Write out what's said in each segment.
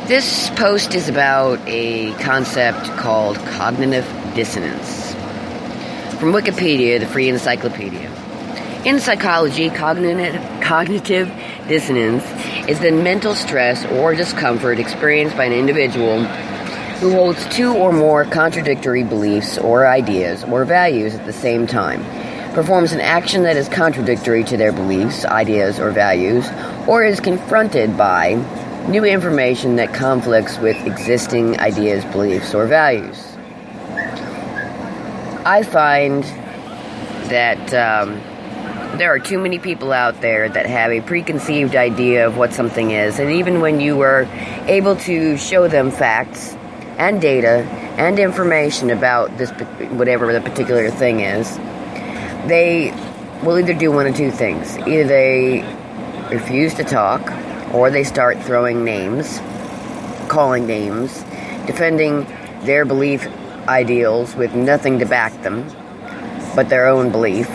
This post is about a concept called cognitive dissonance. From Wikipedia, the free encyclopedia. In psychology, cognitive dissonance is the mental stress or discomfort experienced by an individual who holds two or more contradictory beliefs or ideas or values at the same time, performs an action that is contradictory to their beliefs, ideas, or values, or is confronted by new information that conflicts with existing ideas, beliefs, or values. I find that there are too many people out there that have a preconceived idea of what something is, and even when you are able to show them facts and data and information about this, whatever the particular thing is, they will either do one of two things. Either they refuse to talk, or they start throwing names, calling names, defending their belief ideals with nothing to back them but their own belief.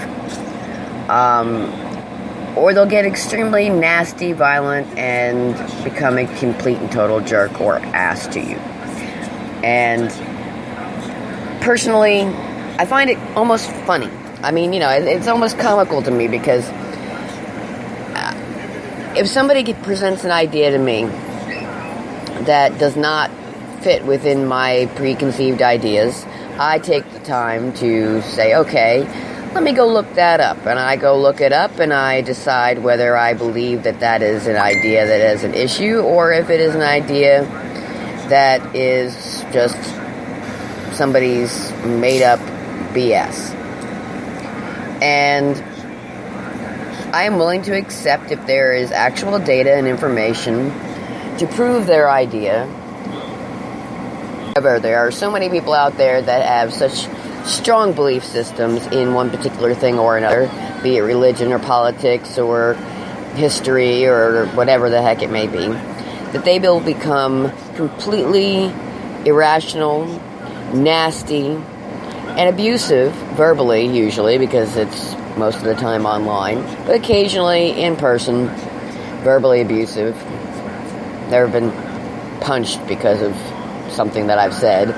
Or they'll get extremely nasty, violent, and become a complete and total jerk or ass to you. And personally, I find it almost funny. I mean, it's almost comical to me, because if somebody presents an idea to me that does not fit within my preconceived ideas, I take the time to say, okay, let me go look that up. And I go look it up, and I decide whether I believe that is an idea that is an issue, or if it is an idea that is just somebody's made-up BS. And I am willing to accept if there is actual data and information to prove their idea. However, there are so many people out there that have such strong belief systems in one particular thing or another, be it religion or politics or history or whatever the heck it may be, that they will become completely irrational, nasty, and abusive, verbally usually, because it's most of the time online, but occasionally in person, verbally abusive. Never been punched because of something that I've said,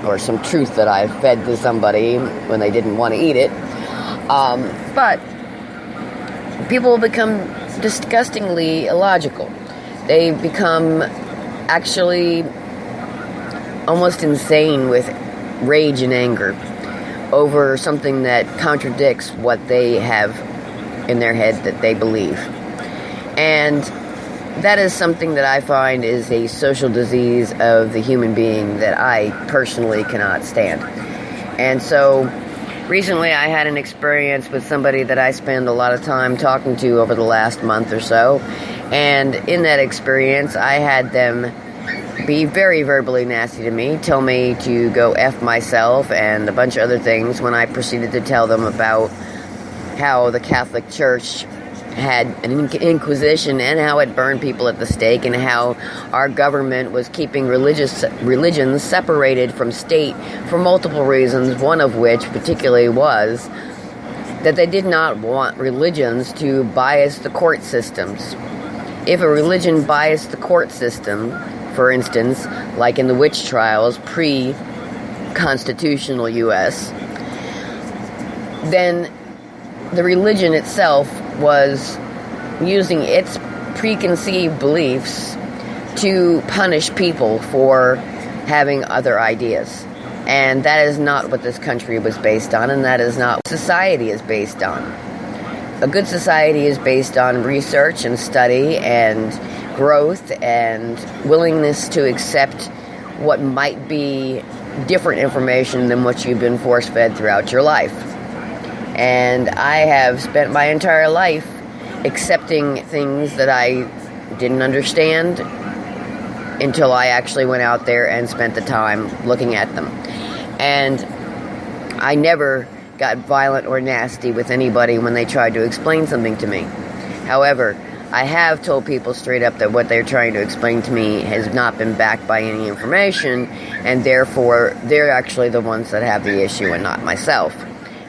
or some truth that I've fed to somebody when they didn't want to eat it. But people become disgustingly illogical. They become actually almost insane with rage and anger over something that contradicts what they have in their head that they believe. And that is something that I find is a social disease of the human being that I personally cannot stand. And so recently I had an experience with somebody that I spend a lot of time talking to over the last month or so. And in that experience, I had them be very verbally nasty to me, tell me to go F myself and a bunch of other things, when I proceeded to tell them about how the Catholic Church had an inquisition and how it burned people at the stake, and how our government was keeping religions separated from state for multiple reasons, one of which particularly was that they did not want religions to bias the court systems. If a religion biased the court system, for instance, like in the witch trials pre-constitutional U.S., then the religion itself was using its preconceived beliefs to punish people for having other ideas. And that is not what this country was based on, and that is not what society is based on. A good society is based on research and study and growth and willingness to accept what might be different information than what you've been force-fed throughout your life. And I have spent my entire life accepting things that I didn't understand until I actually went out there and spent the time looking at them. And I never got violent or nasty with anybody when they tried to explain something to me. However, I have told people straight up that what they're trying to explain to me has not been backed by any information, and therefore they're actually the ones that have the issue and not myself,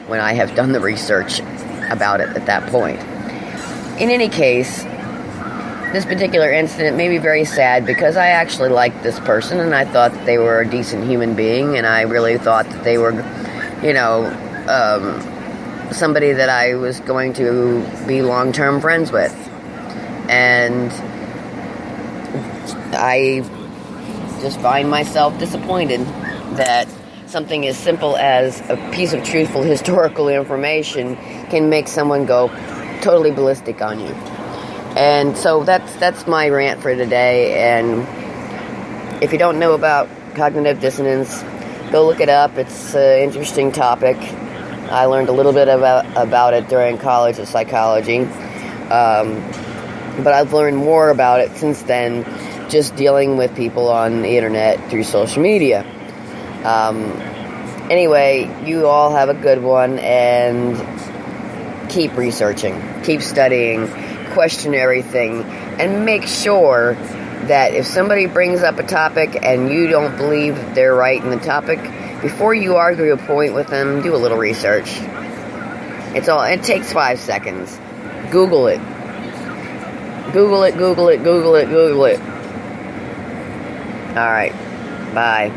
when I have done the research about it at that point. In any case, this particular incident made me very sad because I actually liked this person and I thought that they were a decent human being, and I really thought that they were, somebody that I was going to be long-term friends with. And I just find myself disappointed that something as simple as a piece of truthful historical information can make someone go totally ballistic on you. And so that's my rant for today. And if you don't know about cognitive dissonance, go look it up. It's an interesting topic. I learned a little bit about it during college of psychology. But I've learned more about it since then, just dealing with people on the internet through social media. Anyway, you all have a good one, and keep researching, keep studying, question everything, and make sure that if somebody brings up a topic and you don't believe they're right in the topic, before you argue a point with them, do a little research. It takes 5 seconds. Google it. Google it, Google it, Google it, Google it. Alright. Bye.